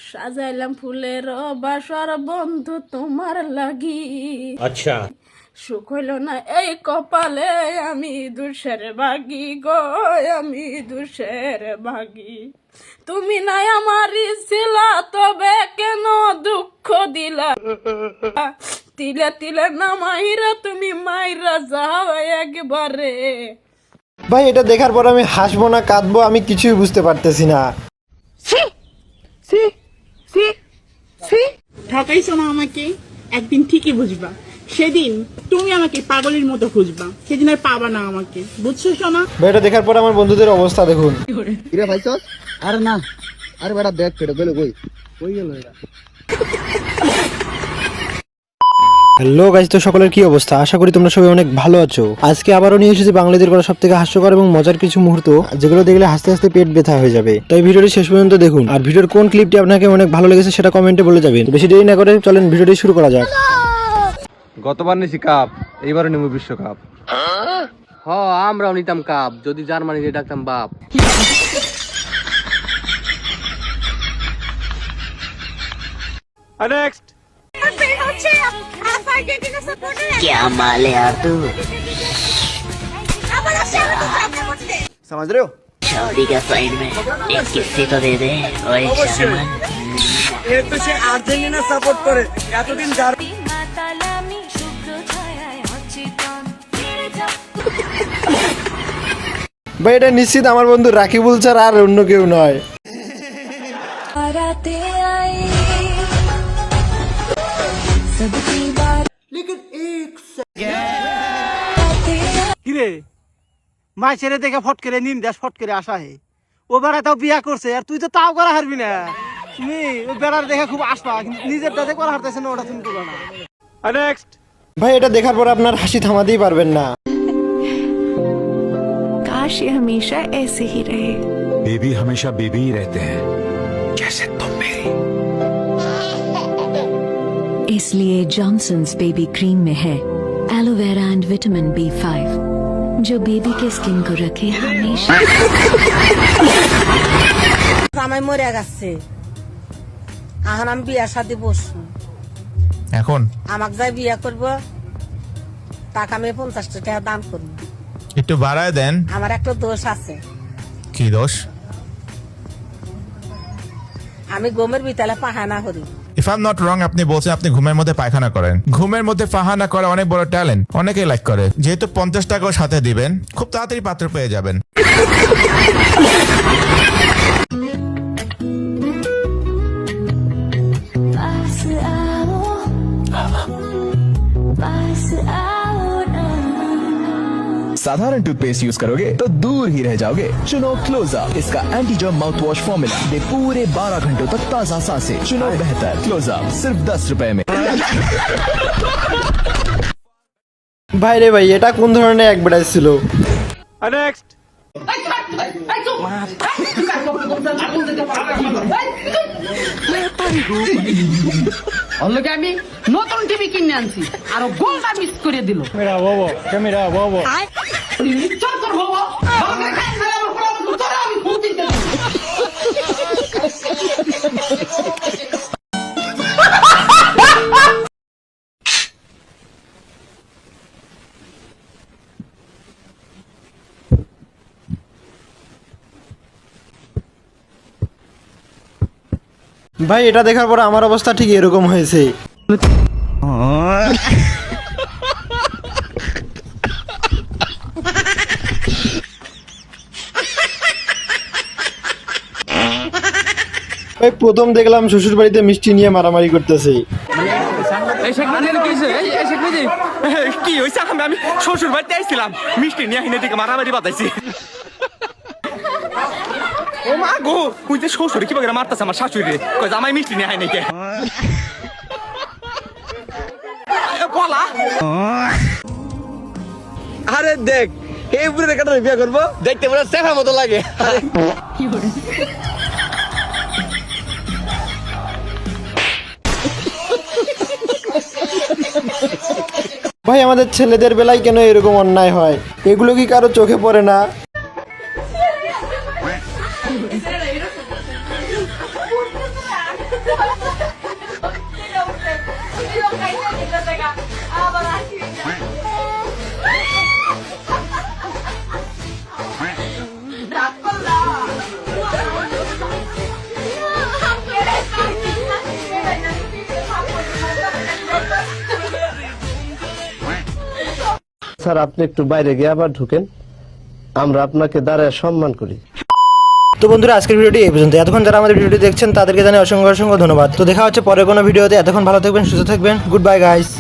সাজাইলাম ফুলের বাসর বন্ধু তোমার লাগি। अच्छा সুখ হইল না এই কপালে, আমি দুষের ভাগি গো, আমি দুষের ভাগি। তুমি নাই আমার ছিলা, তবে কেন দুঃখ দিলা? তিলে তিলে না মাইরা তুমি মাইরা যাও একবারে। ভাই এটা দেখার পর আমি হাসবো না কাঁদবো আমি কিছুই বুঝতে পারতেছি না। ঠকাইছো না আমাকে, একদিন ঠিকই বুঝবা। সেদিন তুমি আমাকে পাগলের মতো খুঁজবা, সেদিন আর পাবা না আমাকে, বুঝছো সোনা? ভাই এটা দেখার পর আমার বন্ধুদের অবস্থা দেখুন। কিরে ভাইছস? আরে না, আরে বেটা ব্যাগ পেটে গেল, কই গেল এটা? হ্যালো গাইস, তো সকলের কি অবস্থা? আশা করি তোমরা সবাই অনেক ভালো আছো। আজকে আবারও নিয়ে এসেছি বাংলাদেশের করা সবথেকে হাস্যকর এবং মজার কিছু মুহূর্ত, যেগুলো দেখলে হাসতে হাসতে পেট ব্যথা হয়ে যাবে। তাই ভিডিওটি শেষ পর্যন্ত দেখুন, আর ভিডিওর কোন ক্লিপটি আপনাকে অনেক ভালো লেগেছে সেটা কমেন্টে বলে যাবেন। বেশি দেরি না করে চলেন ভিডিওটি শুরু করা যাক। গতবার নিছি কাপ, এইবারও নিব বিশ্বকাপ। আমরাও নিতাম কাপ, যদি জার্মানি দিয়ে ডাকতাম বাপ। নেক্সট क्या माल है यार तू। समझ रहे हो? शादी का साइड में एक किस्से तो दे दे और एक शर्मन। ये तो से आर्जेंटिना सपोर्ट करे এতদিন যার ভাই এটা নিশ্চিত আমার বন্ধু রাকিবুল ছাড়া আর অন্য কেউ নয়। কিরে মাই ছেড়ে দেখে ফট করে নিন দেশ ফট করে আসা হে ও বেড়া তাও বিয়া করছে আর তুই তো তাও করা হারবি না। তুমি ওই বেড়ার দেখে খুব আসবা, কিন্তু নিজের দাদে করা হারতেছে না, ওটা তুমি করবে না। নেক্সট ভাই এটা দেখার পর আপনার হাসি থামাতেই পারবেন না। काश ये हमेशा ऐसे ही रहे। बेबी हमेशा बेबी ही रहते हैं, जैसे तुम मेरी। इसलिए जॉनसन्स बेबी क्रीम में है एलोवेरा एंड विटामिन B5 जो बेबी के स्किन को रखे हमेशा। আমায় মরে গেছে, এখন আমি বিয়া শাদি বসবো। এখন আমাকে যাই বিয়া করবো, টাকা আমি 50 টাকা দান করবো। একটু বাড়ায় দেন। আমার একটা দোষ আছে, কি দোষ? আমি গমের বিতালে পাহানা করি। If I am not wrong, আপনি বলছেন আপনি ঘুমের মধ্যে পায়খানা করেন। ঘুমের মধ্যে পায়খানা করা অনেক বড় ট্যালেন্ট, অনেকেই লাইক করে। যেহেতু 50 টাকাও সাথে দিবেন, খুব তাড়াতাড়ি পাত্র পেয়ে যাবেন। साधारण टूथपेस्ट यूज करोगे तो दूर ही रह जाओगे। चुनो क्लोजअप, इसका anti germ mouthwash formula दे पूरे 12 घंटों तक ताजा सांसें। चुनो बेहतर क्लोजअप, सिर्फ 10 रुपए में। ভাই রে ভাই এটা কোন ধরনের অ্যাডভার্টাইজ ছিল? নেক্সট অন্যকে আমি নতুন টিভি কিনে আনছি, আর গোলটা মিস করে দিল। ক্যামেরা বাবা ভাই এটা দেখার পর আমার অবস্থা ঠিক এরকম হয়েছে। ভাই প্রথম দেখলাম শ্বশুর বাড়িতে মিষ্টি নিয়ে মারামারি করতেছে। কি হয়েছে? আমি শ্বশুর বাড়িতে আইছিলাম, মিষ্টি নিয়ে আহিনে দিকে মারামারি বাতাইছি। ও মা গো, ওই যে শ্বশুর কি বাগেরা মারতেছে আমার শাশুড়ি, কই জামাই মিষ্টি নিয়ে আয় নাকি বলা। আরে দেখ এই বুড়ে রেখাটা বিয়ে করবো, দেখতে পুরো সেফা মতো লাগে। ভাই আমাদের ছেলেদের বেলায় কেন এরকম অন্যায় হয়? এগুলো কি কারো চোখে পড়ে না? স্যার আপনি একটু বাইরে গিয়ে আবার ঢুকেন, আমরা আপনাকে দাঁড়ায় সম্মান করি। তো বন্ধুরা আজকের ভিডিওটি এই পর্যন্ত। এতক্ষণ যারা আমাদের ভিডিওটি দেখছেন তাদেরকে জানাই অসংখ্য অসংখ্য ধন্যবাদ। তো দেখা হচ্ছে পরে কোনো ভিডিওতে। এতক্ষণ ভালো থাকবেন, সুস্থ থাকবেন। Good bye guys.